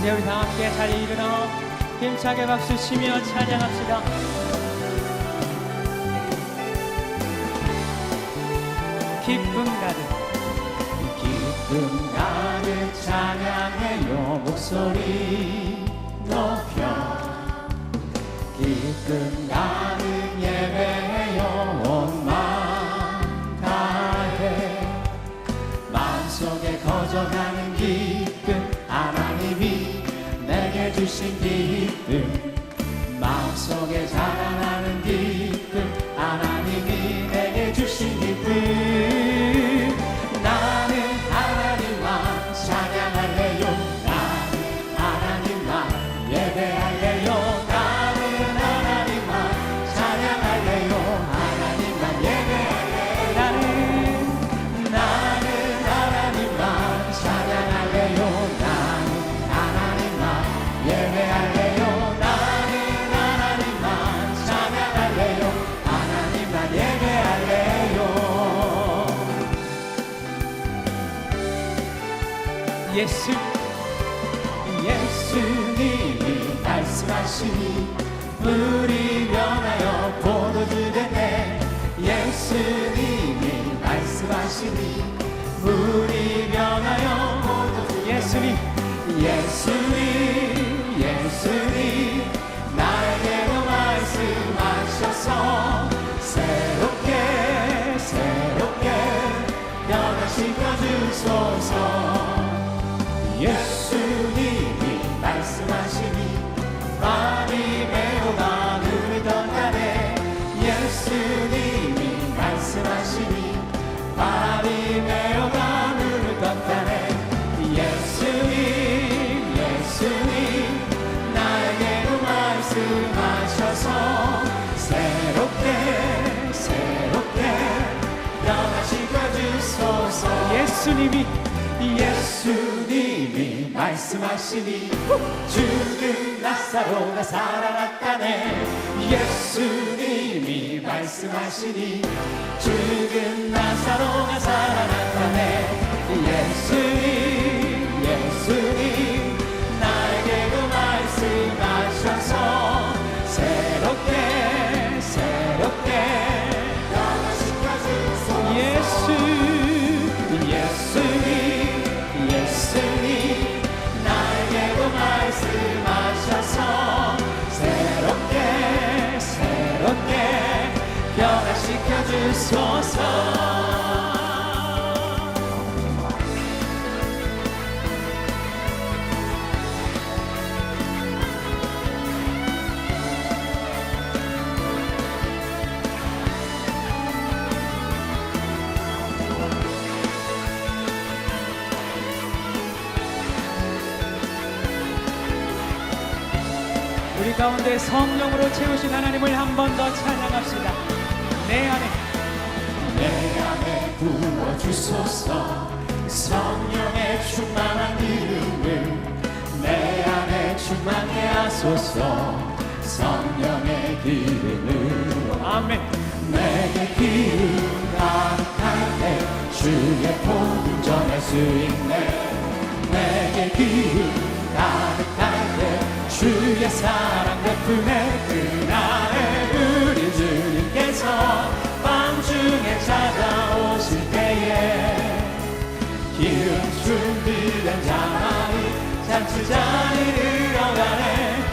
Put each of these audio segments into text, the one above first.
이제 우리 다 함께 자리에 일어나 힘차게 박수 치며 찬양합시다. 기쁨 가득 찬양해요. 목소리 높여 기쁨 가득 예배해요. 온 마음 다해 마음속에 거저가는 기쁨, 하나님이 내게 주신 기쁨, 마음속에 자라나는 기쁨, 하나님이 내게 주신 기쁨. 나는 하나님만 찬양할래요. 나는 하나님만 예배할래요. 나는 하나님만 찬양할래요. 하나님만 예배할래요. 나는 하나님만 찬양할래요. 나는 하나님만 예배할래요. 나는 하나님만 찬양할래요. 하나님만 예배할래요. 예수님이 말씀하시니 물이 변하여 포도주 되네. 예수님이 말씀하시니 물이 변하여 포도주. 예수님 나에게도 말씀하셔서 새롭게 변화시켜 주소서. 예수님이 말씀하시니 마음이 매우 하늘을 던다네. 예수님이 말씀하시니 마음이 매우 하늘을 던다네. 예수님 나에게도 말씀하셔서 새롭게 변화시켜 주소서. 예수님이 말씀하시니 죽은 나사로가 살아났다네. 예수님이 말씀하시니 죽은 나사로가 살아났다네. 예수님 나에게도 말씀하셔서 새롭게 변화시켜 주소서. 예수님 나에게도 말씀하셔서 새롭게 변화시켜 주소서. 우리 가운데 성령으로 채우신 하나님을 한 번 더 찬양합시다. 내 안에 부어주소서. 성령의 충만한 기름을 내 안에 충만케 하소서. 성령의 기름으로 아멘. 내게 기름 가득할 때 주의 복음 전할 수 있네. 내게 기름 가득할 때 주의 사랑 베푸네. 그날에 우리 주님께서 밤중에 찾아오실 때에 기름 준비된 자만이 잔치자리 들어가네.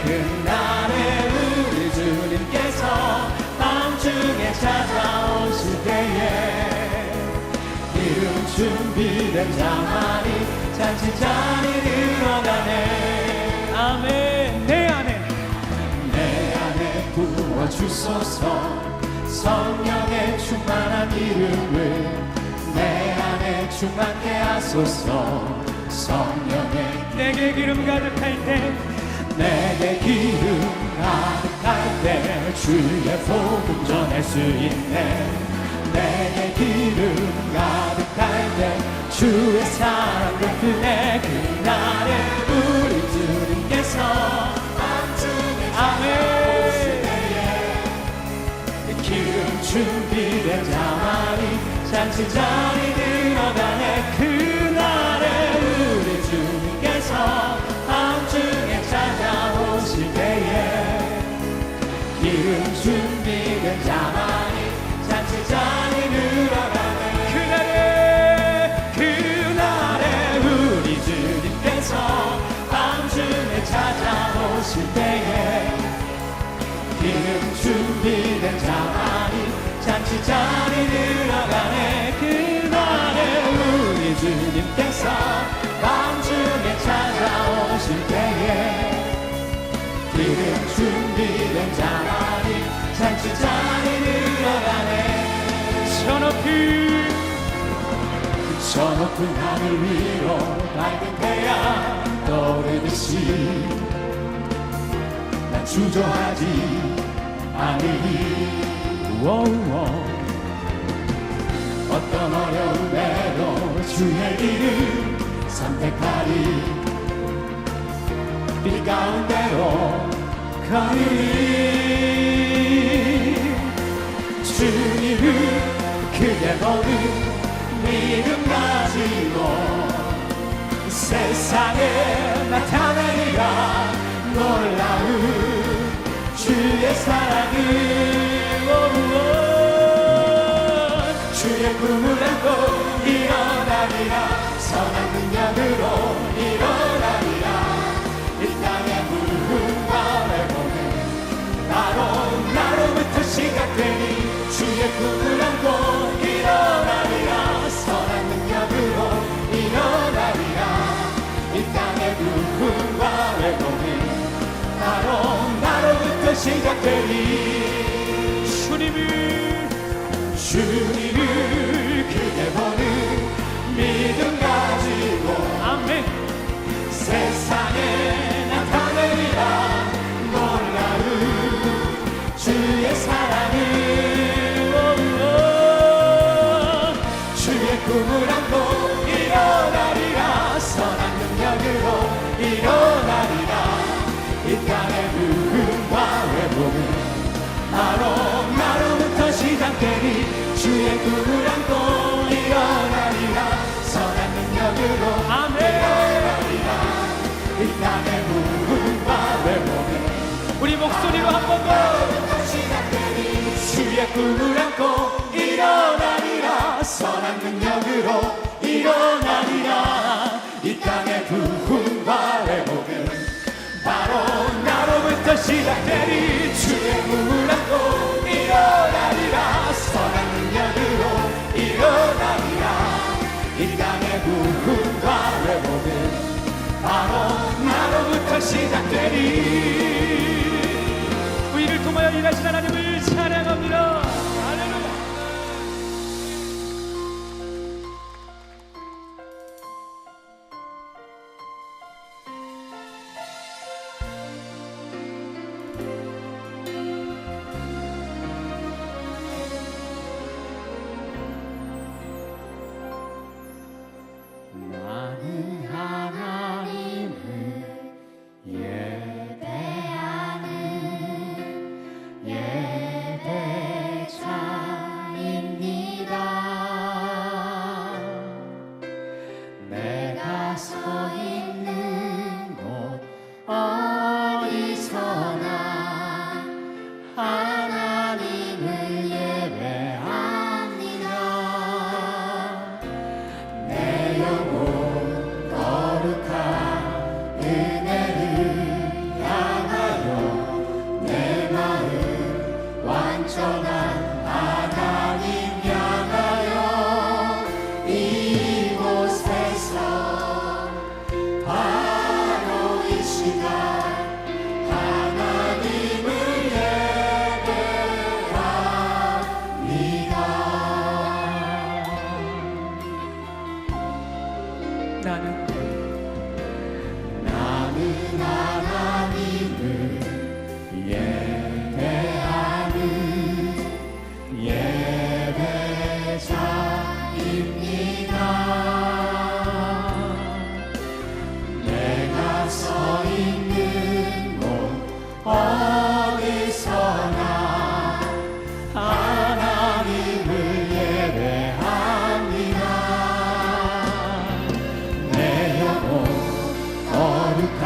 그날에 우리 주님께서 밤중에 찾아오실 때에 기름 준비된 자만이 잔치자리 들어가네. 아멘. 내 안에 부어주소서. 성령의 충만한 기름을 내 안에 충만케 하소서. 성령의 내게 기름 가득할 때 내게 기름 가득할 때 주의 복음 전할 수 있네. 내게 기름 가득할 때 주의 사랑 베푸네. 그날에 우리 주님께서 밤중에 찾아오실 때에 기름 준비된 자만이 잔치자리 들어가네. 그날에 우리 주님께서 밤중에 잔치 자리 들어가네. 그날에 우리 주님께서 밤중에 찾아오실 때에 기름 준비된 자리 잔치 자리 들어가네. 저 높은 하늘 위로 밝은 태양 떠오르듯이 난 주저하지 않으리. 어떤 어려움에도 주의 길을 선택하리. 빛 가운데로 걸으리. 주님을 크게 보는 믿음 가지고 세상에 나타내리라. 놀라운 주의 사랑을. 주의 꿈을 안고 일어나리라. 선한 능력으로 일어나리라. 이 땅의 부흥과 회복은 나로부터 시작되니 주의 꿈을 안고 일어나리라. 선한 능력으로 일어나리라. 이 땅의 부흥과 회복은 나로부터 시작되니 주님을 크게 보는 믿음 가지고 아멘. 세상에 나타내리라. 놀라운 주의 사랑을. 주의 꿈을 안고 일어나리라. 선한 능력으로 일어나리라. 이 땅의 부흥과 회복은 나로부터 시작되니 주의 꿈을 안고 일어나리라. 선한 능력으로 아멘. 일어나리라. 이 땅의 부흥과 회복은 우리 목소리로 한 번 더 시작되니 주의 꿈을 안고 일어나리라. 선한 능력으로 일어나리라. 이 땅의 부흥과 회복은 바로 나로부터 시작되니 주의 꿈을 안고 일어나리라. 선한 능력으로 일어나리라. 이 땅의 부흥과 회복은 바로 나로부터 시작되니. 우리를 통하여 일하신 하나님을 찬양합니다. 할렐루야. 나는 하나님을 예배하는 예배자입니다. 내가 서 있는 곳 어디서나 하나님을 예배합니다. 내 영혼 거룩한 은혜를 향하여 내 마음 완전한 하나님 향하여 이곳에서 바로 이 시간 하나님을 예배합니다. 나는 하나님을 예배하는 예배자입니다. 내가 서 있는 곳 어디서나 하나님을 예배합니다. 내 영혼 거룩한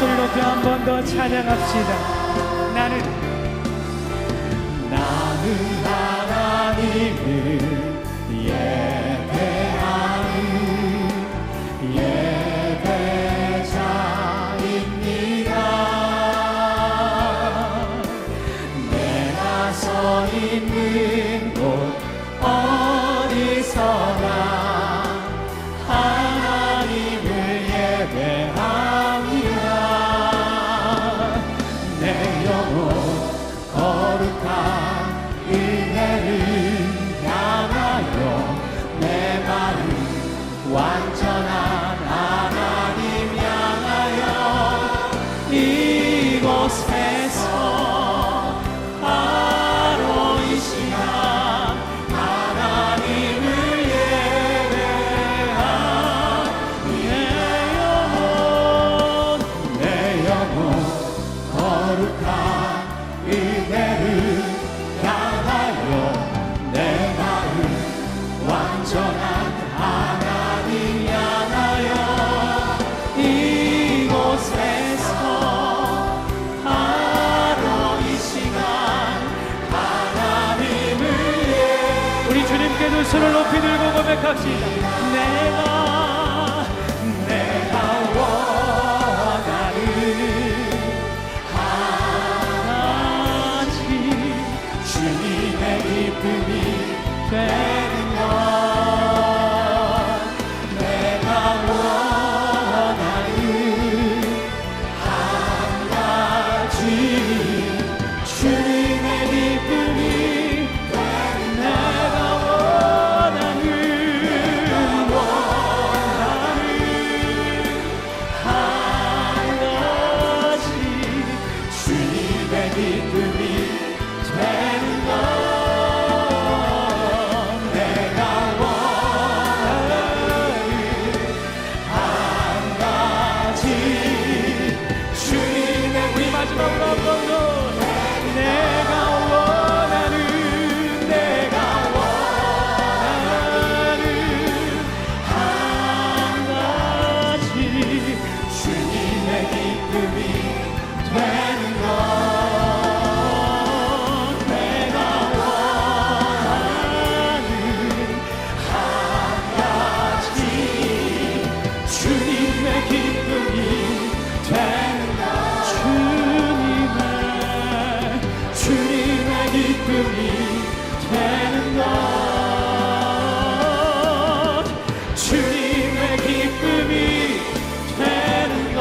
소리 높여 한 번 더 찬양합시다. 나는 하나님을 예배하는 예배자입니다. 내가 서 있는 곳 어디서나 하나님을 예배합니다. 내 영혼 거룩한 은혜를 향하여 내 마음 완전한 하나님 향하여 이곳에서 바로 이 시간 하나님을 예배합니다. 내 영혼 거룩한 은혜를 향하여 내 마음 완전한 하나님 향하여 이곳에서 바로 이 시간 하나님을 우리 주님께 두 손을 높이 들고 고백합시다. 내가 원하는 하나님 주님의 기쁨이 되는 것 내가 원하는 한 가지 주님의 기쁨이 되는 내가 원하는 한 가지 주님의 기쁨이 되는 것 내가 원하는 한 가지 주님의 우리 마지막으로 한 번 더. 내가 원하는 한 가지 주님의 기쁨이 되는 것 내가 원하는 한 가지 주님의 기쁨이 되는 것 주님의 기쁨이 되는 것 주님의 기쁨이 되는 것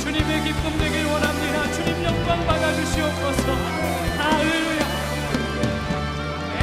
주님의 기쁨 되길 원합니다. 주님 영광 받아주시옵소서. 할렐루야. 예.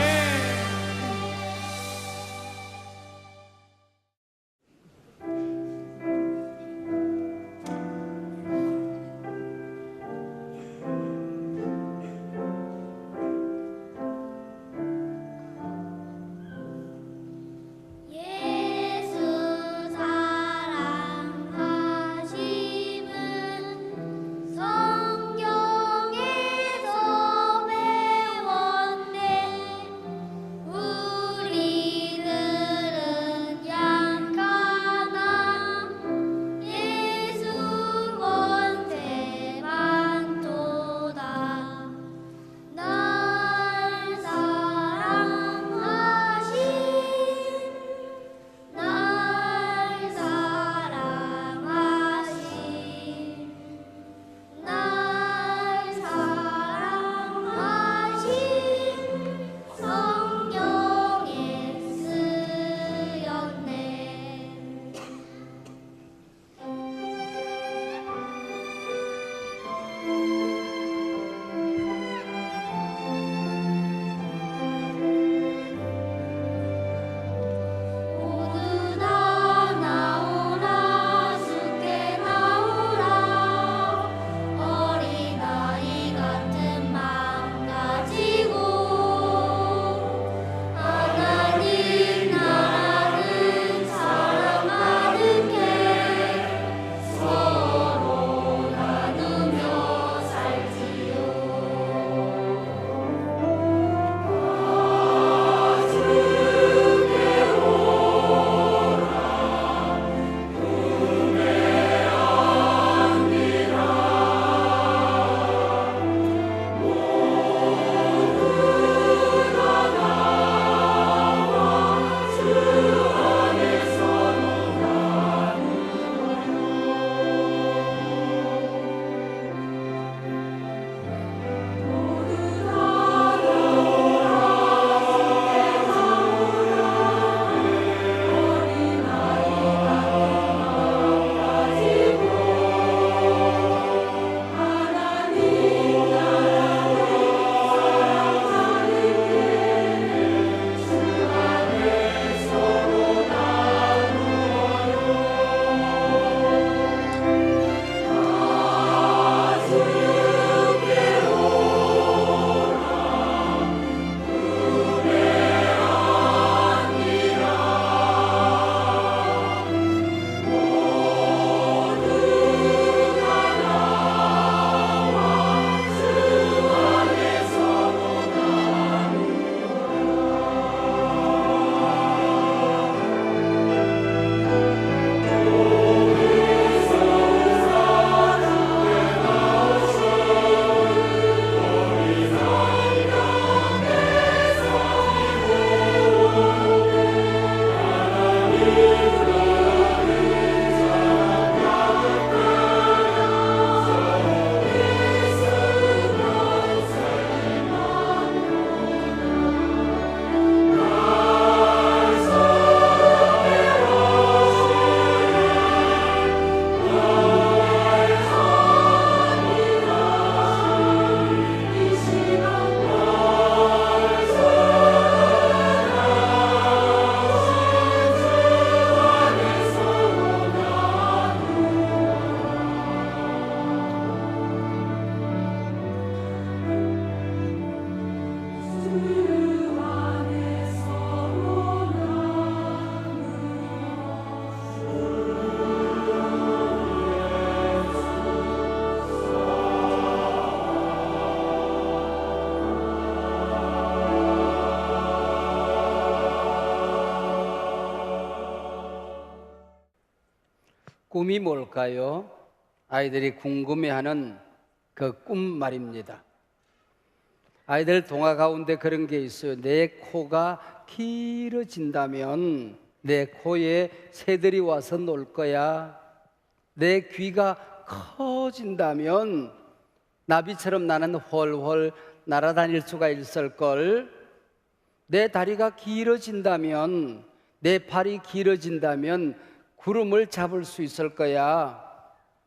꿈이 뭘까요? 아이들이 궁금해하는 그 꿈 말입니다. 아이들 동화 가운데 그런 게 있어요. 내 코가 길어진다면 내 코에 새들이 와서 놀 거야. 내 귀가 커진다면 나비처럼 나는 훨훨 날아다닐 수가 있을걸. 내 다리가 길어진다면, 내 팔이 길어진다면 구름을 잡을 수 있을 거야.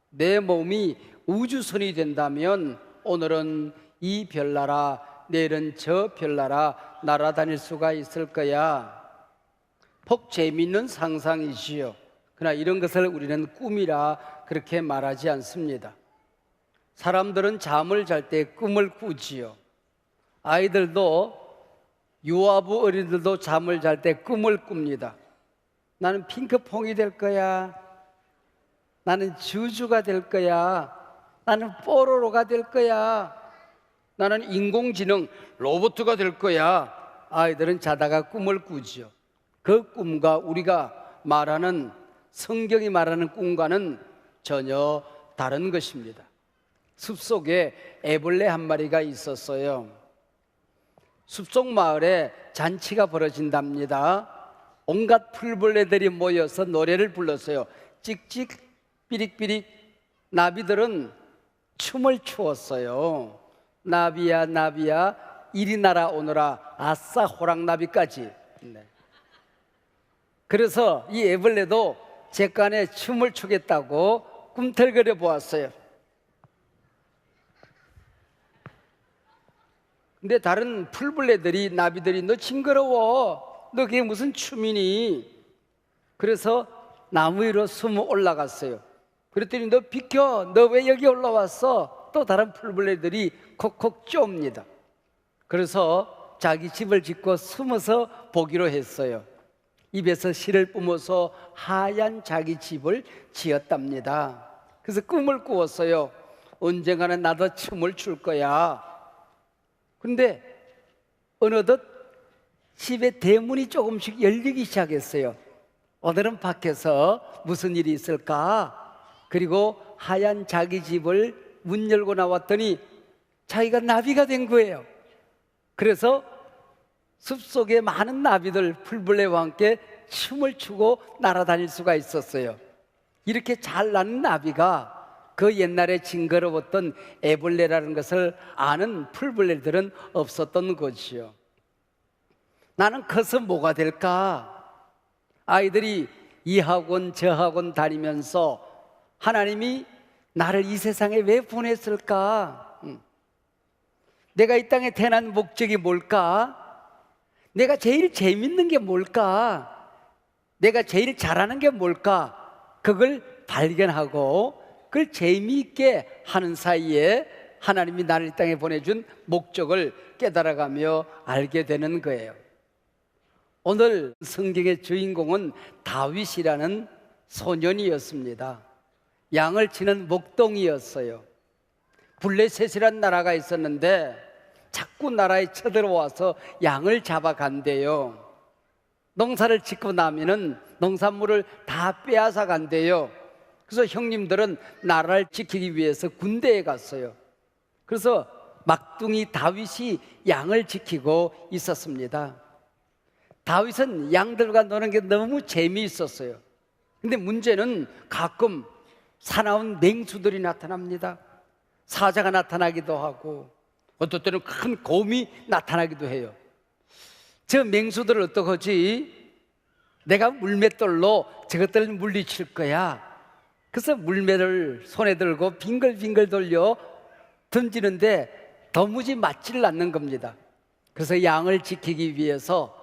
내 몸이 우주선이 된다면 오늘은 이 별나라, 내일은 저 별나라 날아다닐 수가 있을 거야. 복 재미있는 상상이지요. 그러나 이런 것을 우리는 꿈이라 그렇게 말하지 않습니다. 사람들은 잠을 잘 때 꿈을 꾸지요. 아이들도, 유아부 어린이들도 잠을 잘 때 꿈을 꿉니다. 나는 핑크퐁이 될 거야. 나는 주주가 될 거야. 나는 뽀로로가 될 거야. 나는 인공지능 로봇가 될 거야. 아이들은 자다가 꿈을 꾸지요. 그 꿈과 우리가 말하는, 성경이 말하는 꿈과는 전혀 다른 것입니다. 숲속에 애벌레 한 마리가 있었어요. 숲속 마을에 잔치가 벌어진답니다. 온갖 풀벌레들이 모여서 노래를 불렀어요. 찍찍 삐릭삐릭. 나비들은 춤을 추었어요. 나비야 나비야 이리 날아오너라 아싸 호랑나비까지. 네. 그래서 이 애벌레도 객관에 춤을 추겠다고 꿈틀거려 보았어요. 근데 다른 풀벌레들이, 나비들이 너 징그러워, 너 그게 무슨 춤이니? 그래서 나무 위로 숨어 올라갔어요. 그랬더니 너 비켜, 너 왜 여기 올라왔어? 또 다른 풀벌레들이 콕콕 쪼옵니다. 그래서 자기 집을 짓고 숨어서 보기로 했어요. 입에서 실을 뿜어서 하얀 자기 집을 지었답니다. 그래서 꿈을 꾸었어요. 언젠가는 나도 춤을 출 거야. 근데 어느덧 집에 대문이 조금씩 열리기 시작했어요. 오늘은 밖에서 무슨 일이 있을까? 그리고 하얀 자기 집을 문 열고 나왔더니 자기가 나비가 된 거예요. 그래서 숲속에 많은 나비들, 풀벌레와 함께 춤을 추고 날아다닐 수가 있었어요. 이렇게 잘 나는 나비가 그 옛날에 징그러웠던 애벌레라는 것을 아는 풀벌레들은 없었던 것이요. 나는 커서 뭐가 될까? 아이들이 이 학원 저 학원 다니면서 하나님이 나를 이 세상에 왜 보냈을까? 내가 이 땅에 태어난 목적이 뭘까? 내가 제일 재밌는 게 뭘까? 내가 제일 잘하는 게 뭘까? 그걸 발견하고 그걸 재미있게 하는 사이에 하나님이 나를 이 땅에 보내준 목적을 깨달아가며 알게 되는 거예요. 오늘 성경의 주인공은 다윗이라는 소년이었습니다. 양을 치는 목동이었어요. 블레셋이라는 나라가 있었는데 자꾸 나라에 쳐들어와서 양을 잡아간대요. 농사를 짓고 나면은 농산물을 다 빼앗아 간대요. 그래서 형님들은 나라를 지키기 위해서 군대에 갔어요. 그래서 막둥이 다윗이 양을 지키고 있었습니다. 다윗은 양들과 노는 게 너무 재미있었어요. 근데 문제는 가끔 사나운 맹수들이 나타납니다. 사자가 나타나기도 하고 어떨 때는 큰 곰이 나타나기도 해요. 저 맹수들을 어떡하지? 내가 물맷돌로 저것들을 물리칠 거야. 그래서 물매를 손에 들고 빙글빙글 돌려 던지는데 도무지 맞지를 않는 겁니다. 그래서 양을 지키기 위해서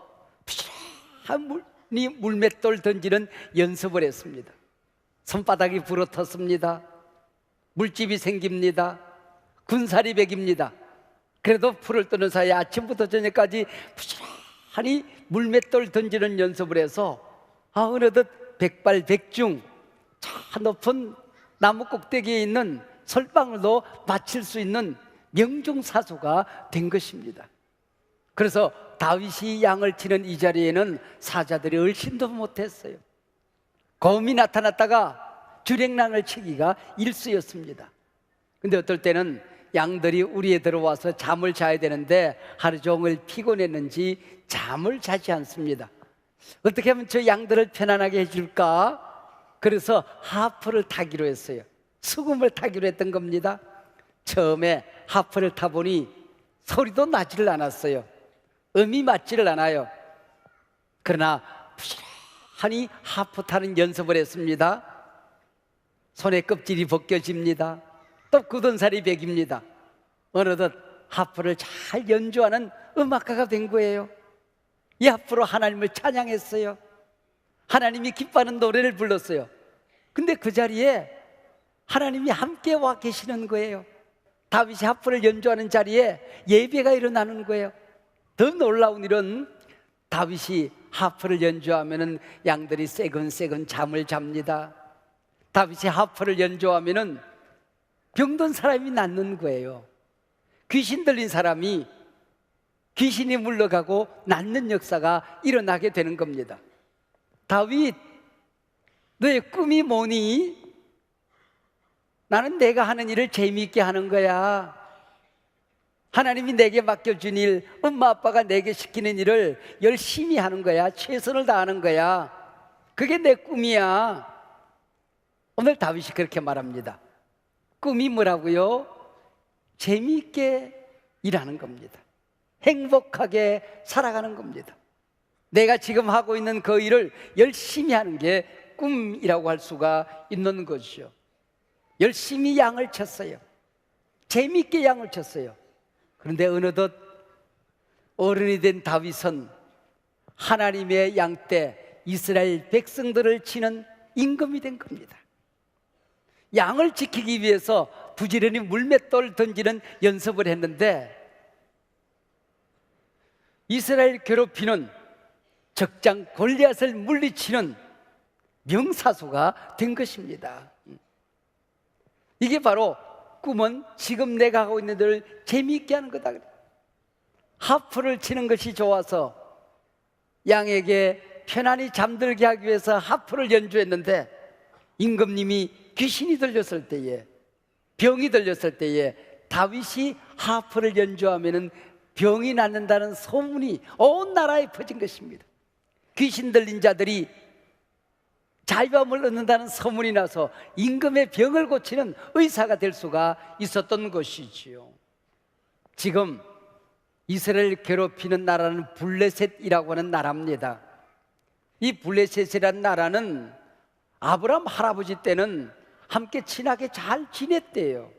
부지런한 물맷돌 던지는 연습을 했습니다. 손바닥이 부러졌습니다. 물집이 생깁니다. 군살이 배깁니다. 그래도 풀을 뜨는 사이 아침부터 저녁까지 부지런히 물맷돌 던지는 연습을 해서 어느덧 백발백중 저 높은 나무 꼭대기에 있는 솔방울도 맞힐 수 있는 명종사수가 된 것입니다. 그래서 다윗이 양을 치는 이 자리에는 사자들이 얼씬도 못했어요. 곰이 나타났다가 주랭랑을 치기가 일쑤였습니다. 근데 어떨 때는 양들이 우리에 들어와서 잠을 자야 되는데 하루 종일 피곤했는지 잠을 자지 않습니다. 어떻게 하면 저 양들을 편안하게 해줄까? 그래서 하프를 타기로 했어요. 수금을 타기로 했던 겁니다. 처음에 하프를 타보니 소리도 나지를 않았어요. 음이 맞지를 않아요. 그러나 부지런히 하프 타는 연습을 했습니다. 손에 껍질이 벗겨집니다. 또 굳은 살이 배깁니다. 어느덧 하프를 잘 연주하는 음악가가 된 거예요. 이 하프로 하나님을 찬양했어요. 하나님이 기뻐하는 노래를 불렀어요. 근데 그 자리에 하나님이 함께 와 계시는 거예요. 다윗이 하프를 연주하는 자리에 예배가 일어나는 거예요. 더 놀라운 일은 다윗이 하프를 연주하면 양들이 새근새근 잠을 잡니다. 다윗이 하프를 연주하면 병든 사람이 낫는 거예요. 귀신 들린 사람이 귀신이 물러가고 낫는 역사가 일어나게 되는 겁니다. 다윗, 너의 꿈이 뭐니? 나는 내가 하는 일을 재미있게 하는 거야. 하나님이 내게 맡겨준 일, 엄마 아빠가 내게 시키는 일을 열심히 하는 거야. 최선을 다하는 거야. 그게 내 꿈이야. 오늘 다윗이 그렇게 말합니다. 꿈이 뭐라고요? 재미있게 일하는 겁니다. 행복하게 살아가는 겁니다. 내가 지금 하고 있는 그 일을 열심히 하는 게 꿈이라고 할 수가 있는 것이죠. 열심히 양을 쳤어요. 재미있게 양을 쳤어요. 그런데 어느덧 어른이 된 다윗은 하나님의 양떼 이스라엘 백성들을 치는 임금이 된 겁니다. 양을 지키기 위해서 부지런히 물맷돌을 던지는 연습을 했는데 이스라엘 괴롭히는 적장 골리앗을 물리치는 명사수가 된 것입니다. 이게 바로 꿈은 지금 내가 하고 있는 일을 재미있게 하는 거다. 하프를 치는 것이 좋아서 양에게 편안히 잠들게 하기 위해서 하프를 연주했는데 임금님이 귀신이 들렸을 때에, 병이 들렸을 때에 다윗이 하프를 연주하면 병이 낫는다는 소문이 온 나라에 퍼진 것입니다. 귀신 들린 자들이 자유함을 얻는다는 소문이 나서 임금의 병을 고치는 의사가 될 수가 있었던 것이지요. 지금 이스라엘 괴롭히는 나라는 블레셋이라고 하는 나라입니다. 이 블레셋이라는 나라는 아브라함 할아버지 때는 함께 친하게 잘 지냈대요.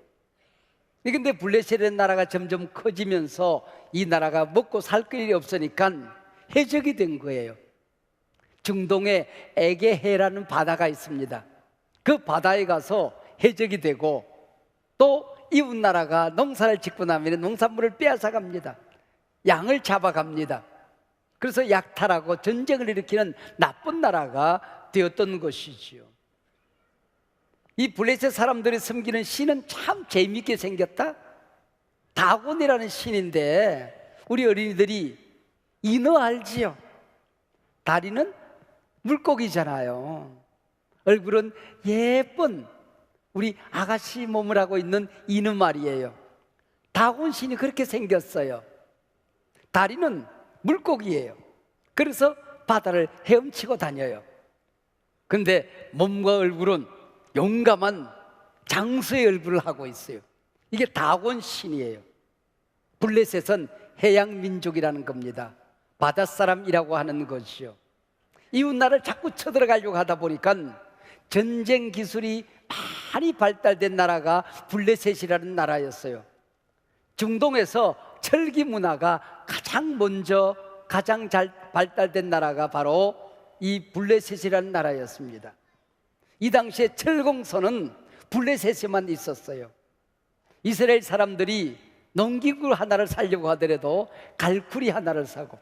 그런데 블레셋이라는 나라가 점점 커지면서 이 나라가 먹고 살 길이 없으니까 해적이 된 거예요. 중동에 에게해라는 바다가 있습니다. 그 바다에 가서 해적이 되고 또 이웃 나라가 농사를 짓고 나면 농산물을 빼앗아 갑니다. 양을 잡아갑니다. 그래서 약탈하고 전쟁을 일으키는 나쁜 나라가 되었던 것이지요. 이 블레셋 사람들이 섬기는 신은 참 재미있게 생겼다. 다곤이라는 신인데 우리 어린이들이 인어 알지요? 다리는 물고기잖아요. 얼굴은 예쁜 우리 아가씨 몸을 하고 있는 인어 말이에요. 다곤 신이 그렇게 생겼어요. 다리는 물고기예요. 그래서 바다를 헤엄치고 다녀요. 근데 몸과 얼굴은 용감한 장수의 얼굴을 하고 있어요. 이게 다곤 신이에요. 블레셋은 해양 민족이라는 겁니다. 바닷사람이라고 하는 것이요. 이웃 나라를 자꾸 쳐들어가려고 하다 보니까 전쟁 기술이 많이 발달된 나라가 블레셋이라는 나라였어요. 중동에서 철기 문화가 가장 잘 발달된 나라가 바로 이 블레셋이라는 나라였습니다. 이 당시에 철공소는 블레셋에만 있었어요. 이스라엘 사람들이 농기구 하나를 사려고 하더라도 갈쿠리 하나를 사고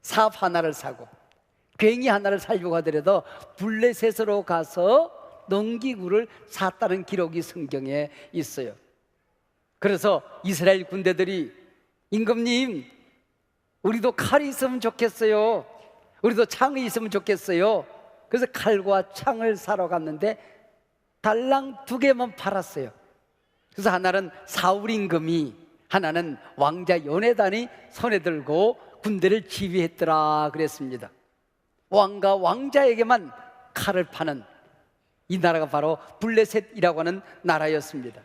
삽 하나를 사고 괭이 하나를 사려고 하더라도 블레셋으로 가서 농기구를 샀다는 기록이 성경에 있어요. 그래서 이스라엘 군대들이 임금님, 우리도 칼이 있으면 좋겠어요. 우리도 창이 있으면 좋겠어요. 그래서 칼과 창을 사러 갔는데 달랑 2개만 팔았어요. 그래서 하나는 사울 임금이, 하나는 왕자 요네단이 손에 들고 군대를 지휘했더라 그랬습니다. 왕과 왕자에게만 칼을 파는 이 나라가 바로 블레셋이라고 하는 나라였습니다.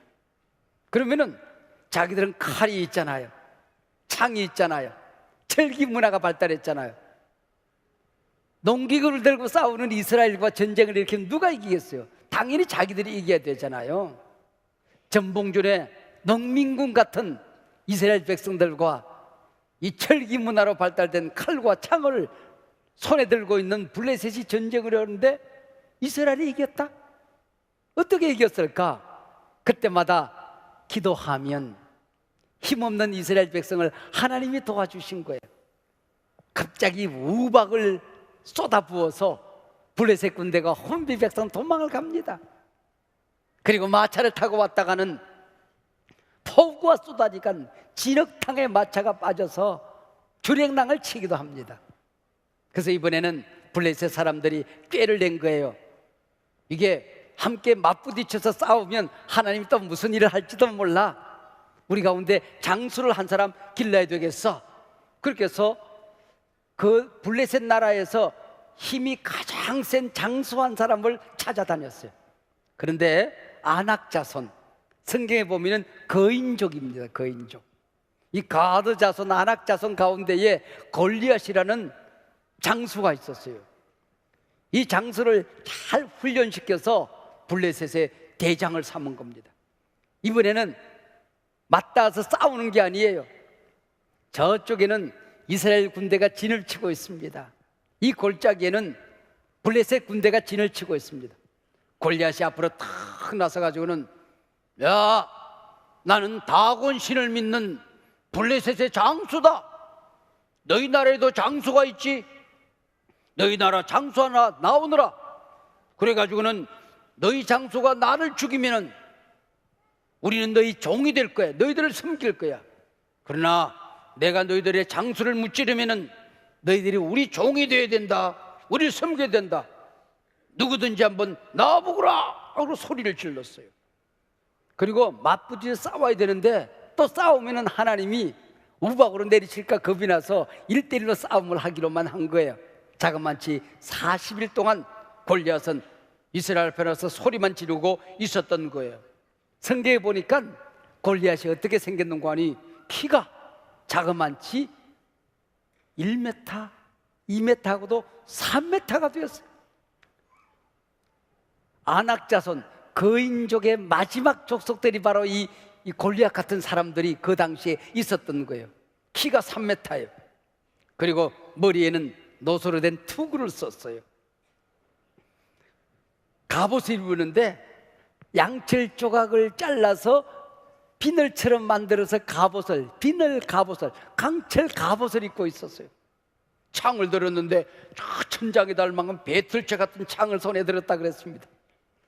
그러면은 자기들은 칼이 있잖아요, 창이 있잖아요, 철기 문화가 발달했잖아요. 농기구를 들고 싸우는 이스라엘과 전쟁을 일으키면 누가 이기겠어요? 당연히 자기들이 이겨야 되잖아요. 전봉준의 농민군 같은 이스라엘 백성들과 이 철기 문화로 발달된 칼과 창을 손에 들고 있는 블레셋이 전쟁을 하는데 이스라엘이 이겼다? 어떻게 이겼을까? 그때마다 기도하면 힘없는 이스라엘 백성을 하나님이 도와주신 거예요. 갑자기 우박을 쏟아부어서 블레셋 군대가 혼비 백성 도망을 갑니다. 그리고 마차를 타고 왔다가는 폭우가 쏟아지니까 진흙탕에 마차가 빠져서 주랭랑을 치기도 합니다. 그래서 이번에는 블레셋 사람들이 꾀를 낸 거예요. 이게 함께 맞부딪혀서 싸우면 하나님이 또 무슨 일을 할지도 몰라. 우리 가운데 장수를 한 사람 길러야 되겠어. 그렇게 해서 그 블레셋 나라에서 힘이 가장 센 장수한 사람을 찾아다녔어요. 그런데 아낙 자손, 성경에 보면 거인족입니다. 거인족. 이 가드 자손, 아낙 자손 가운데에 골리앗이라는 장수가 있었어요. 이 장수를 잘 훈련시켜서 블레셋의 대장을 삼은 겁니다. 이번에는 맞닿아서 싸우는 게 아니에요. 저쪽에는 이스라엘 군대가 진을 치고 있습니다. 이 골짜기에는 블레셋 군대가 진을 치고 있습니다. 골리앗이 앞으로 탁 나서가지고는, 야, 나는 다곤 신을 믿는 블레셋의 장수다. 너희 나라에도 장수가 있지. 너희 나라 장수 하나 나오느라. 그래가지고는 너희 장수가 나를 죽이면은 우리는 너희 종이 될 거야. 너희들을 섬길 거야. 그러나 내가 너희들의 장수를 무찌르면은 너희들이 우리 종이 되어야 된다. 우리를 섬겨야 된다. 누구든지 한번 나와보거라 하고 소리를 질렀어요. 그리고 맞부딪혀 싸워야 되는데 또 싸우면은 하나님이 우박으로 내리칠까 겁이 나서 1대1로 싸움을 하기로만 한 거예요. 자그마치 40일 동안 골리앗은 이스라엘 편에서 소리만 지르고 있었던 거예요. 성경에 보니까 골리앗이 어떻게 생겼는가 하니 키가 자그마치 1m, 2m하고도 3m가 되었어요. 아낙 자손, 거인족의 마지막 족속들이 바로 이 골리앗 같은 사람들이 그 당시에 있었던 거예요. 키가 3m예요. 그리고 머리에는 노소로 된 투구를 썼어요. 갑옷을 입었는데 양철 조각을 잘라서 비늘처럼 만들어서 갑옷을, 비늘 갑옷을, 강철 갑옷을 입고 있었어요. 창을 들었는데 저 천장에 닿을 만큼 배틀채 같은 창을 손에 들었다 그랬습니다.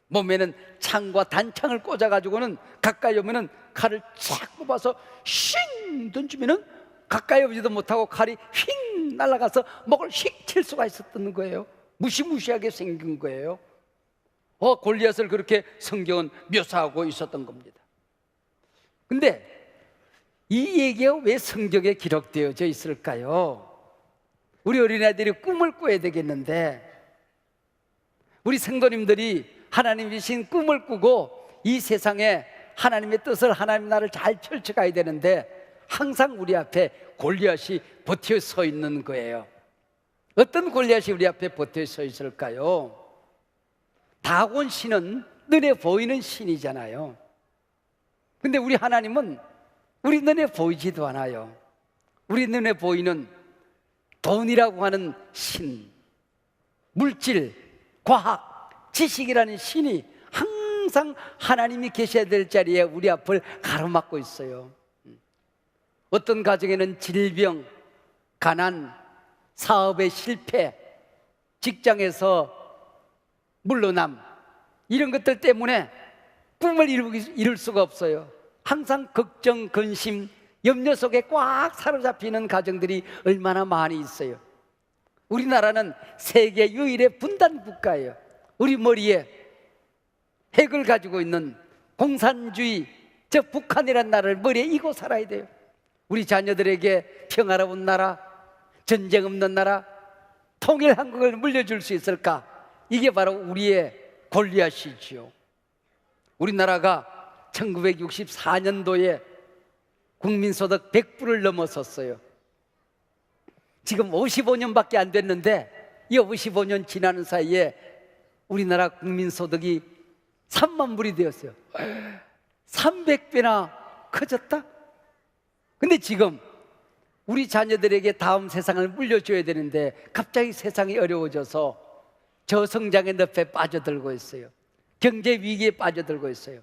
몸에는 창과 단창을 꽂아가지고는 가까이 오면은 칼을 쫙 뽑아서 쉥 던지면은 가까이 오지도 못하고 칼이 휙 날아가서 목을 휙 칠 수가 있었던 거예요. 무시무시하게 생긴 거예요. 골리앗을 그렇게 성경은 묘사하고 있었던 겁니다. 근데 이 얘기가 왜 성경에 기록되어져 있을까요? 우리 어린아이들이 꿈을 꿔야 되겠는데, 우리 성도님들이 하나님 주신 꿈을 꾸고 이 세상에 하나님의 뜻을, 하나님 나라를 잘 펼쳐가야 되는데 항상 우리 앞에 골리앗이 버텨 서 있는 거예요. 어떤 골리앗이 우리 앞에 버텨 서 있을까요? 다곤 신은 눈에 보이는 신이잖아요. 근데 우리 하나님은 우리 눈에 보이지도 않아요. 우리 눈에 보이는 돈이라고 하는 신, 물질, 과학, 지식이라는 신이 항상 하나님이 계셔야 될 자리에 우리 앞을 가로막고 있어요. 어떤 가정에는 질병, 가난, 사업의 실패, 직장에서 물러남, 이런 것들 때문에 꿈을 이룰 수가 없어요. 항상 걱정, 근심, 염려 속에 꽉 사로잡히는 가정들이 얼마나 많이 있어요. 우리나라는 세계 유일의 분단 국가예요. 우리 머리에 핵을 가지고 있는 공산주의 저 북한이란 나라를 머리에 이고 살아야 돼요. 우리 자녀들에게 평화로운 나라, 전쟁 없는 나라, 통일한국을 물려줄 수 있을까? 이게 바로 우리의 골리앗이지요. 우리나라가 1964년도에 국민소득 100불을 넘어섰어요. 지금 55년밖에 안 됐는데 이 55년 지나는 사이에 우리나라 국민소득이 3만 불이 되었어요. 300배나 커졌다? 근데 지금 우리 자녀들에게 다음 세상을 물려줘야 되는데 갑자기 세상이 어려워져서 저성장의 늪에 빠져들고 있어요. 경제 위기에 빠져들고 있어요.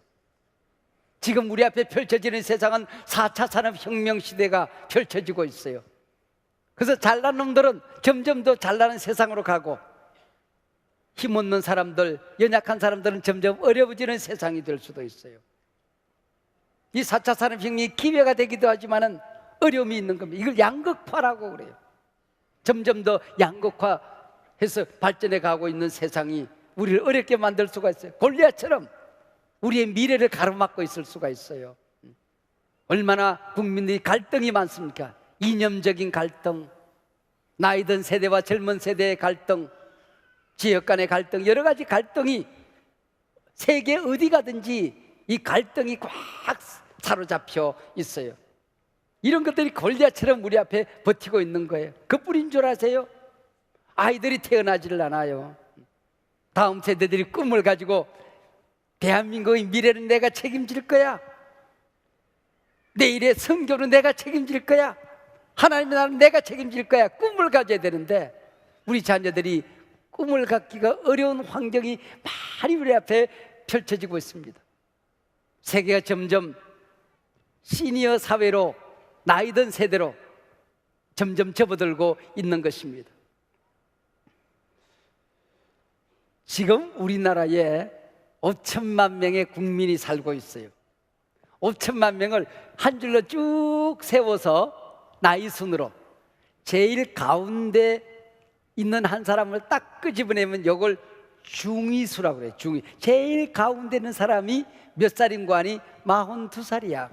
지금 우리 앞에 펼쳐지는 세상은 4차 산업혁명 시대가 펼쳐지고 있어요. 그래서 잘난 놈들은 점점 더 잘나는 세상으로 가고 힘없는 사람들, 연약한 사람들은 점점 어려워지는 세상이 될 수도 있어요. 이 4차 산업혁명이 기회가 되기도 하지만은 어려움이 있는 겁니다. 이걸 양극화라고 그래요. 점점 더 양극화해서 발전해 가고 있는 세상이 우리를 어렵게 만들 수가 있어요. 골리앗처럼 우리의 미래를 가로막고 있을 수가 있어요. 얼마나 국민들이 갈등이 많습니까? 이념적인 갈등, 나이 든 세대와 젊은 세대의 갈등, 지역 간의 갈등, 여러 가지 갈등이 세계 어디 가든지 이 갈등이 꽉 사로잡혀 있어요. 이런 것들이 골리앗처럼 우리 앞에 버티고 있는 거예요. 그뿐인 줄 아세요? 아이들이 태어나지를 않아요. 다음 세대들이 꿈을 가지고 대한민국의 미래는 내가 책임질 거야, 내일의 선교는 내가 책임질 거야, 하나님의 나라는 내가 책임질 거야, 꿈을 가져야 되는데 우리 자녀들이 꿈을 갖기가 어려운 환경이 많이 우리 앞에 펼쳐지고 있습니다. 세계가 점점 시니어 사회로, 나이 든 세대로 점점 접어들고 있는 것입니다. 지금 우리나라에 5천만 명의 국민이 살고 있어요. 5천만 명을 한 줄로 쭉 세워서 나이 순으로 제일 가운데 있는 한 사람을 딱 끄집어내면 이걸 중위수라고 그래요. 중위. 제일 가운데 있는 사람이 몇 살인고 하니 42살이야.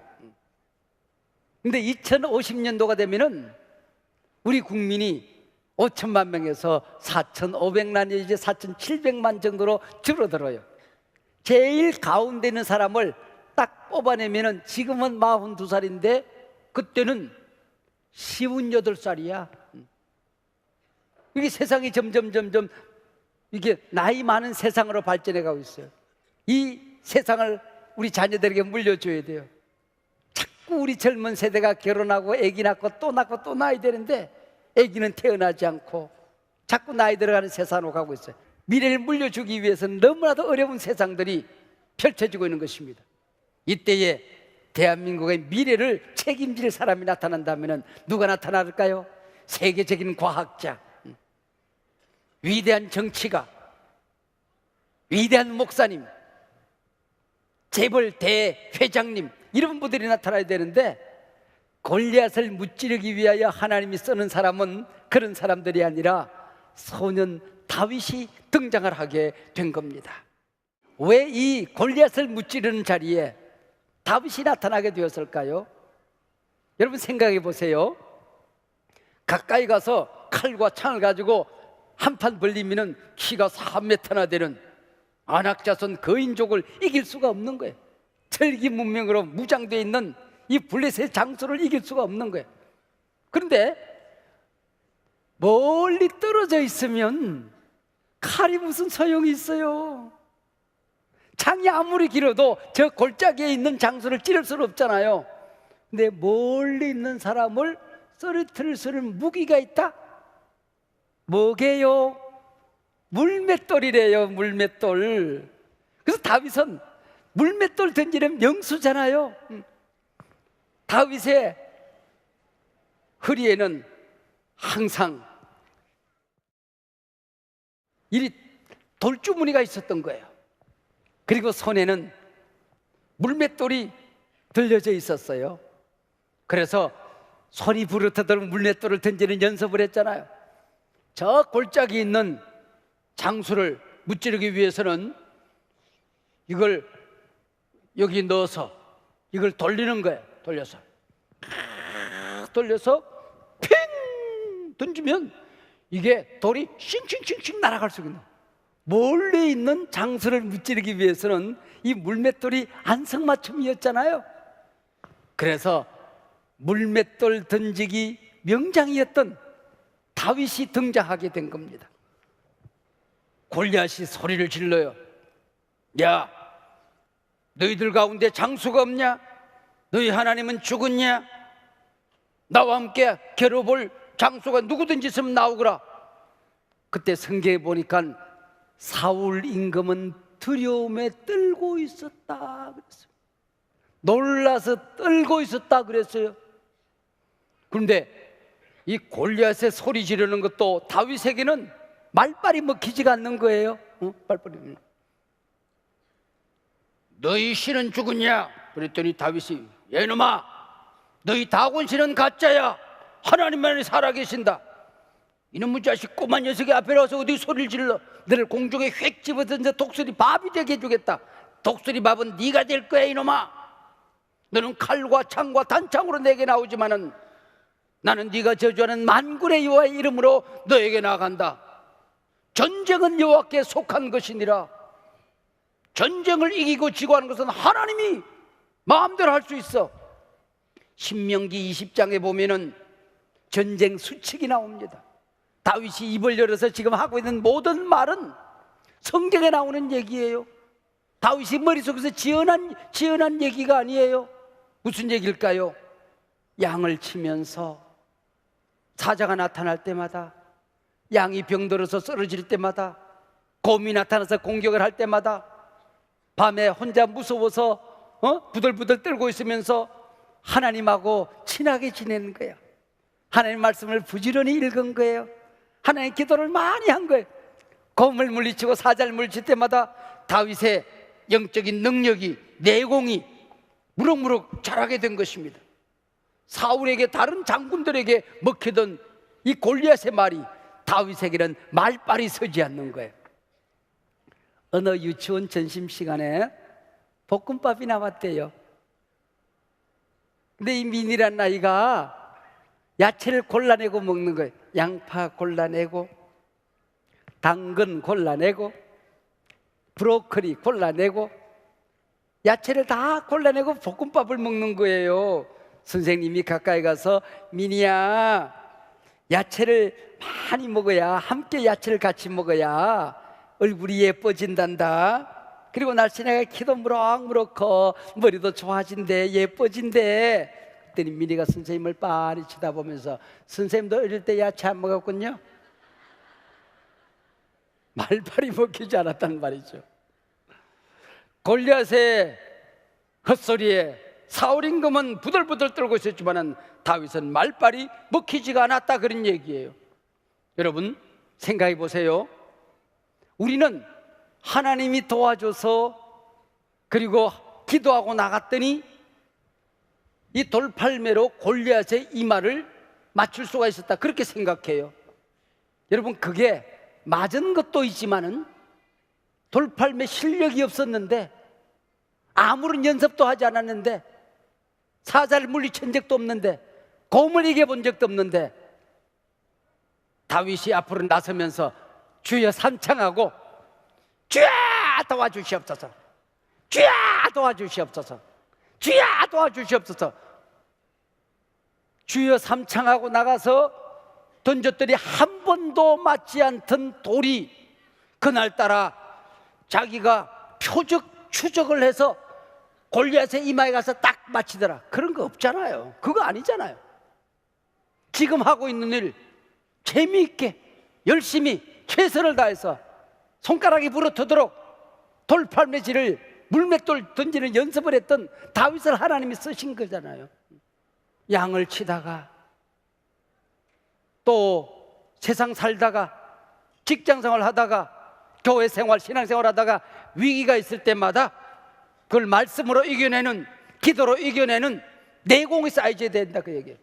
근데 2050년도가 되면은 우리 국민이 5천만 명에서 4,500만, 이제 4,700만 정도로 줄어들어요. 제일 가운데 있는 사람을 딱 뽑아내면은 지금은 42살인데 그때는 58살이야. 이게 세상이 점점 이게 나이 많은 세상으로 발전해 가고 있어요. 이 세상을 우리 자녀들에게 물려줘야 돼요. 자꾸 우리 젊은 세대가 결혼하고 아기 낳고 또 낳고 또 낳아야 되는데 아기는 태어나지 않고 자꾸 나이 들어가는 세상으로 가고 있어요. 미래를 물려주기 위해서는 너무나도 어려운 세상들이 펼쳐지고 있는 것입니다. 이때에 대한민국의 미래를 책임질 사람이 나타난다면 누가 나타날까요? 세계적인 과학자, 위대한 정치가, 위대한 목사님, 재벌 대회장님, 이런 분들이 나타나야 되는데 골리앗을 무찌르기 위하여 하나님이 쓰는 사람은 그런 사람들이 아니라 소년 다윗이 등장을 하게 된 겁니다. 왜 이 골리앗을 무찌르는 자리에 다윗이 나타나게 되었을까요? 여러분 생각해 보세요. 가까이 가서 칼과 창을 가지고 한판 벌리면 키가 3m나 되는 안악자손 거인족을 이길 수가 없는 거예요. 철기 문명으로 무장되어 있는 이 블레셋 장수를 이길 수가 없는 거예요. 그런데 멀리 떨어져 있으면 칼이 무슨 소용이 있어요? 창이 아무리 길어도 저 골짜기에 있는 장수를 찌를 수는 없잖아요. 근데 멀리 있는 사람을 쓰러뜨릴 수 있는 무기가 있다? 뭐게요? 물맷돌이래요. 물맷돌. 그래서 다윗은 물맷돌 던지는 명수잖아요. 다윗의 허리에는 항상 이 돌주머니가 있었던 거예요. 그리고 손에는 물맷돌이 들려져 있었어요. 그래서 손이 부르트도록 물맷돌을 던지는 연습을 했잖아요. 저 골짜기에 있는 장수를 무찌르기 위해서는 이걸 여기 넣어서 이걸 돌리는 거예요. 돌려서 핑 던지면 이게 돌이 싱싱싱싱 날아갈 수가 있는. 멀리 있는 장수를 무찌르기 위해서는 이 물맷돌이 안성맞춤이었잖아요. 그래서 물맷돌 던지기 명장이었던 다윗이 등장하게 된 겁니다. 골리앗이 소리를 질러요. 야, 너희들 가운데 장수가 없냐? 너희 하나님은 죽었냐? 나와 함께 겨뤄볼 장수가 누구든지 있으면 나오거라. 그때 성경에 보니까 사울 임금은 두려움에 떨고 있었다 그랬어요. 놀라서 떨고 있었다 그랬어요. 그런데 이 골리앗의 소리 지르는 것도 다윗에게는 말빨이 먹히지가 않는 거예요. 말빨이. 너희 신은 죽었냐? 그랬더니 다윗이 야 이놈아, 너희 다곤 신은 가짜야. 하나님만이 살아계신다. 이놈의 자식 꼬만 녀석이 앞에 나와서 어디 소리를 질러. 너를 공중에 휙 집어던져 독수리 밥이 되게 해주겠다. 독수리 밥은 네가 될 거야 이놈아. 너는 칼과 창과 단창으로 내게 나오지만은 나는 네가 저주하는 만군의 여호와의 이름으로 너에게 나아간다. 전쟁은 여호와께 속한 것이니라. 전쟁을 이기고 지고 하는 것은 하나님이 마음대로 할 수 있어. 신명기 20장에 보면은 전쟁 수칙이 나옵니다. 다윗이 입을 열어서 지금 하고 있는 모든 말은 성경에 나오는 얘기예요. 다윗이 머릿속에서 지어난 얘기가 아니에요. 무슨 얘기일까요? 양을 치면서 사자가 나타날 때마다, 양이 병들어서 쓰러질 때마다, 곰이 나타나서 공격을 할 때마다, 밤에 혼자 무서워서 부들부들 떨고 있으면서 하나님하고 친하게 지내는 거야. 하나님 말씀을 부지런히 읽은 거예요. 하나님 기도를 많이 한 거예요. 곰을 물리치고 사자를 물리칠 때마다 다윗의 영적인 능력이, 내공이 무럭무럭 자라게 된 것입니다. 사울에게, 다른 장군들에게 먹히던 이 골리앗의 말이 다윗에게는 말빨이 서지 않는 거예요. 어느 유치원 점심시간에 볶음밥이 나왔대요. 근데 이 민이란 아이가 야채를 골라내고 먹는 거예요. 양파 골라내고, 당근 골라내고, 브로콜리 골라내고, 야채를 다 골라내고 볶음밥을 먹는 거예요. 선생님이 가까이 가서 민이야, 야채를 많이 먹어야, 함께 야채를 같이 먹어야 얼굴이 예뻐진단다. 그리고 날씬하게 키도 무럭무럭 커, 머리도 좋아진대, 예뻐진대. 그랬더니 민이가 선생님을 빤히 쳐다보면서 선생님도 어릴 때 야채 안 먹었군요. 말빨이 먹히지 않았단 말이죠. 골리앗의 헛소리에 사울 임금은 부들부들 떨고 있었지만 다윗은 말빨이 먹히지가 않았다, 그런 얘기예요. 여러분 생각해 보세요. 우리는 하나님이 도와줘서 그리고 기도하고 나갔더니 이 돌팔매로 골리앗의 이마를 맞출 수가 있었다, 그렇게 생각해요. 여러분 그게 맞은 것도 있지만은 돌팔매 실력이 없었는데, 아무런 연습도 하지 않았는데, 사자를 물리친 적도 없는데, 곰을 이겨본 적도 없는데, 다윗이 앞으로 나서면서 주여 삼창하고 주여 도와주시옵소서, 주여 도와주시옵소서, 주여 도와주시옵소서, 주여 삼창하고 나가서 던졌더니 한 번도 맞지 않던 돌이 그날따라 자기가 추적을 해서 골리앗의 이마에 가서 딱 맞히더라. 그런 거 없잖아요. 그거 아니잖아요. 지금 하고 있는 일 재미있게 열심히 최선을 다해서 손가락이 부러뜨도록 돌팔매질을, 물맷돌 던지는 연습을 했던 다윗을 하나님이 쓰신 거잖아요. 양을 치다가 또 세상 살다가 직장생활 하다가 교회 생활, 신앙생활 하다가 위기가 있을 때마다 그걸 말씀으로 이겨내는, 기도로 이겨내는 내공이 쌓여져야 된다, 그 얘기예요.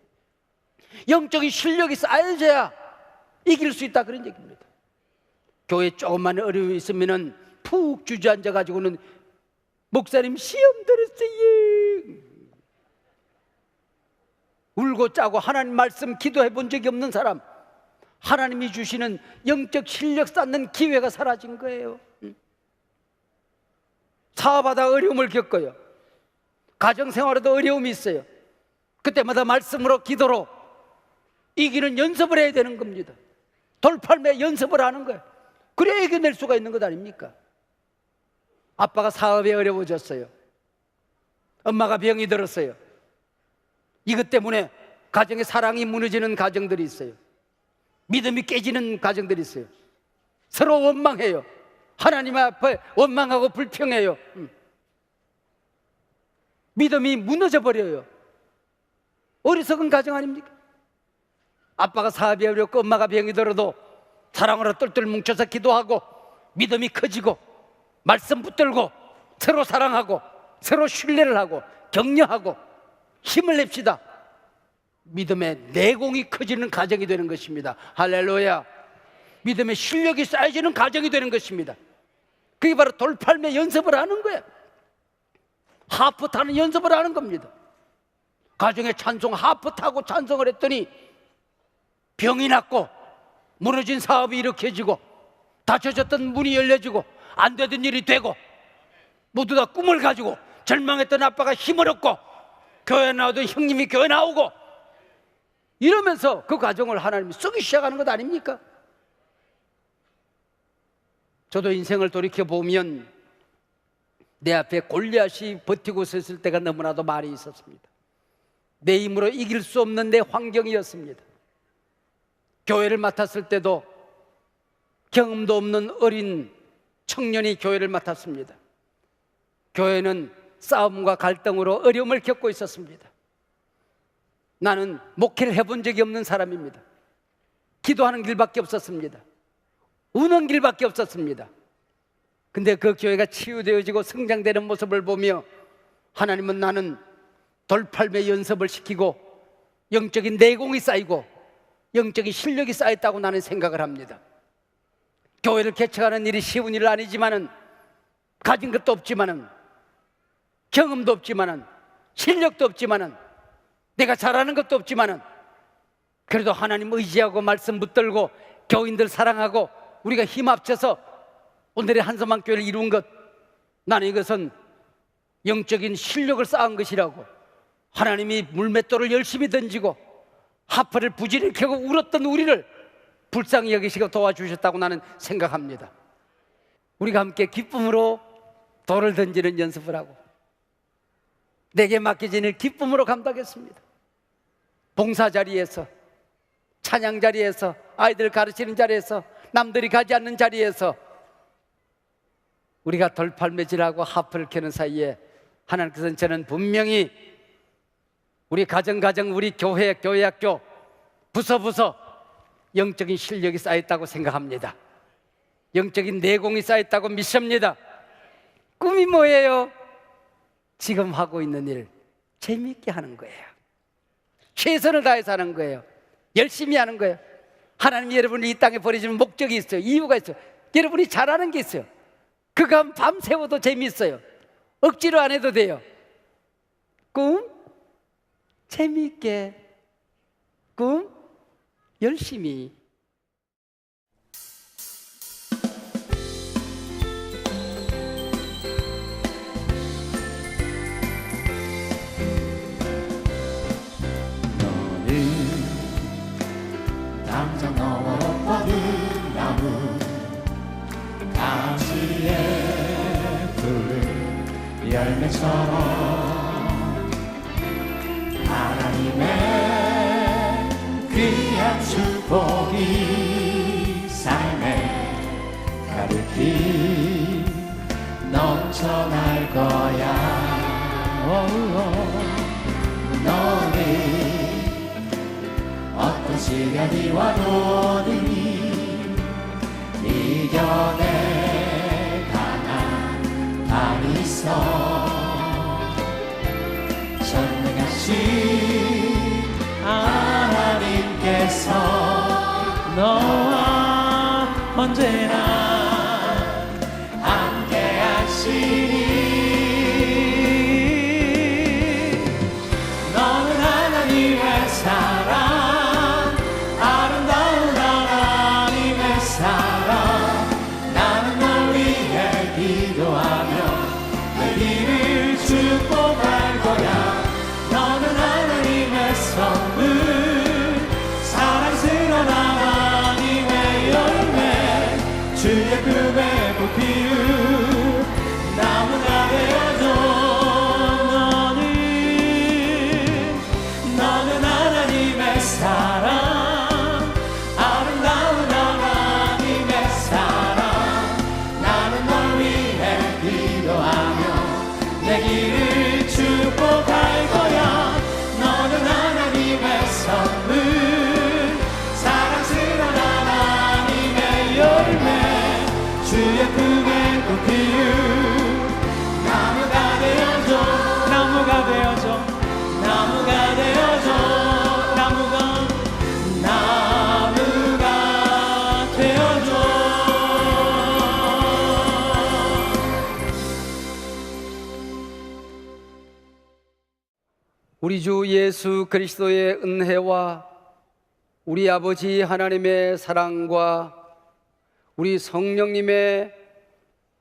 영적인 실력이 쌓여져야 이길 수 있다, 그런 얘기입니다. 교회 조금만 어려움이 있으면은 푹 주저앉아 가지고는 목사님 시험 들었어요. 울고 짜고 하나님 말씀 기도해 본 적이 없는 사람, 하나님이 주시는 영적 실력 쌓는 기회가 사라진 거예요. 사업하다 어려움을 겪어요. 가정생활에도 어려움이 있어요. 그때마다 말씀으로 기도로 이기는 연습을 해야 되는 겁니다. 돌팔매 연습을 하는 거예요. 그래야 이겨낼 수가 있는 것 아닙니까? 아빠가 사업에 어려워졌어요. 엄마가 병이 들었어요. 이것 때문에 가정의 사랑이 무너지는 가정들이 있어요. 믿음이 깨지는 가정들이 있어요. 서로 원망해요. 하나님 앞에 원망하고 불평해요. 믿음이 무너져 버려요. 어리석은 가정 아닙니까? 아빠가 사업이 어렵고 엄마가 병이 들어도 사랑으로 똘똘 뭉쳐서 기도하고 믿음이 커지고 말씀 붙들고 서로 사랑하고 서로 신뢰를 하고 격려하고 힘을 냅시다. 믿음의 내공이 커지는 가정이 되는 것입니다. 할렐루야. 믿음의 실력이 쌓여지는 가정이 되는 것입니다. 그게 바로 돌팔매 연습을 하는 거예요. 하프 타는 연습을 하는 겁니다. 가정에 찬송 하프 타고 찬송을 했더니 병이 낫고 무너진 사업이 일으켜지고 닫혀졌던 문이 열려지고 안 되던 일이 되고 모두 다 꿈을 가지고 절망했던 아빠가 힘을 얻고 교회 나오던 형님이 교회 나오고 이러면서 그 가정을 하나님이 쓰기 시작하는 것 아닙니까? 저도 인생을 돌이켜보면 내 앞에 골리앗이 버티고 섰을 때가 너무나도 많이 있었습니다. 내 힘으로 이길 수 없는 내 환경이었습니다. 교회를 맡았을 때도 경험도 없는 어린 청년이 교회를 맡았습니다. 교회는 싸움과 갈등으로 어려움을 겪고 있었습니다. 나는 목회를 해본 적이 없는 사람입니다. 기도하는 길밖에 없었습니다. 우는 길밖에 없었습니다. 근데 그 교회가 치유되어지고 성장되는 모습을 보며 하나님은 나는 돌팔매 연습을 시키고 영적인 내공이 쌓이고 영적인 실력이 쌓였다고 나는 생각을 합니다. 교회를 개척하는 일이 쉬운 일 아니지만은 가진 것도 없지만은 경험도 없지만은 실력도 없지만은 내가 잘하는 것도 없지만은 그래도 하나님 의지하고 말씀 붙들고 교인들 사랑하고 우리가 힘 합쳐서 오늘의 한섬한 교회를 이룬 것, 나는 이것은 영적인 실력을 쌓은 것이라고. 하나님이 물맷돌을 열심히 던지고 하프를 부지런히 켜고 울었던 우리를 불쌍히 여기시고 도와주셨다고 나는 생각합니다. 우리가 함께 기쁨으로 돌을 던지는 연습을 하고 내게 맡겨진 일 기쁨으로 감당했습니다. 봉사 자리에서, 찬양 자리에서, 아이들 가르치는 자리에서, 남들이 가지 않는 자리에서 우리가 돌팔매질하고 하프를 켜는 사이에 하나님께서는 저는 분명히 우리 가정, 우리 교회, 학교, 부서 영적인 실력이 쌓였다고 생각합니다. 영적인 내공이 쌓였다고 믿습니다. 꿈이 뭐예요? 지금 하고 있는 일 재미있게 하는 거예요. 최선을 다해서 하는 거예요. 열심히 하는 거예요. 하나님이 여러분을 이 땅에 보내주는 목적이 있어요. 이유가 있어요. 여러분이 잘하는 게 있어요. 그거 밤새워도 재미있어요. 억지로 안 해도 돼요. 꿈 재미있게, 꿈 열심히. 당장 너와 뻗은 나무 가지에 푸른 열매처럼 하나님의 귀한 축복이 삶에 가득히 넘쳐날 거야. 너는 어떤 시련이 와도니 이겨내 가난 밤이 있어. 전능하신 하나님께서 너와 언제나 함께 하시니 우리 주 예수 그리스도의 은혜와 우리 아버지 하나님의 사랑과 우리 성령님의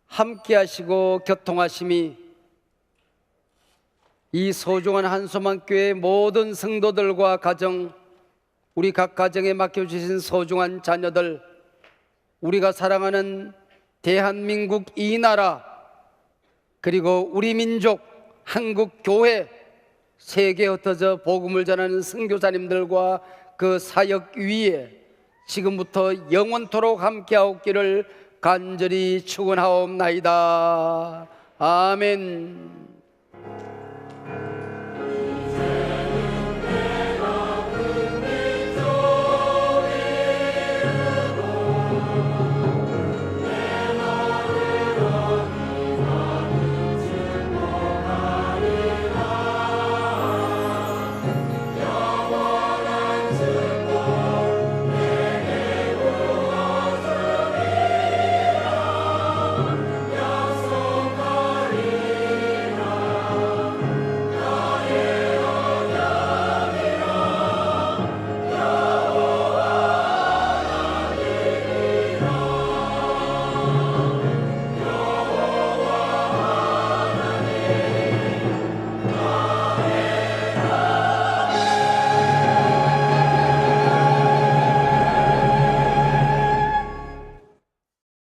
함께하시고 교통하심이 이 소중한 한소만교회 모든 성도들과 가정, 우리 각 가정에 맡겨주신 소중한 자녀들, 우리가 사랑하는 대한민국 이 나라, 그리고 우리 민족 한국 교회, 세계에 흩어져 복음을 전하는 선교사님들과 그 사역 위에 지금부터 영원토록 함께하옵기를 간절히 축원하옵나이다. 아멘.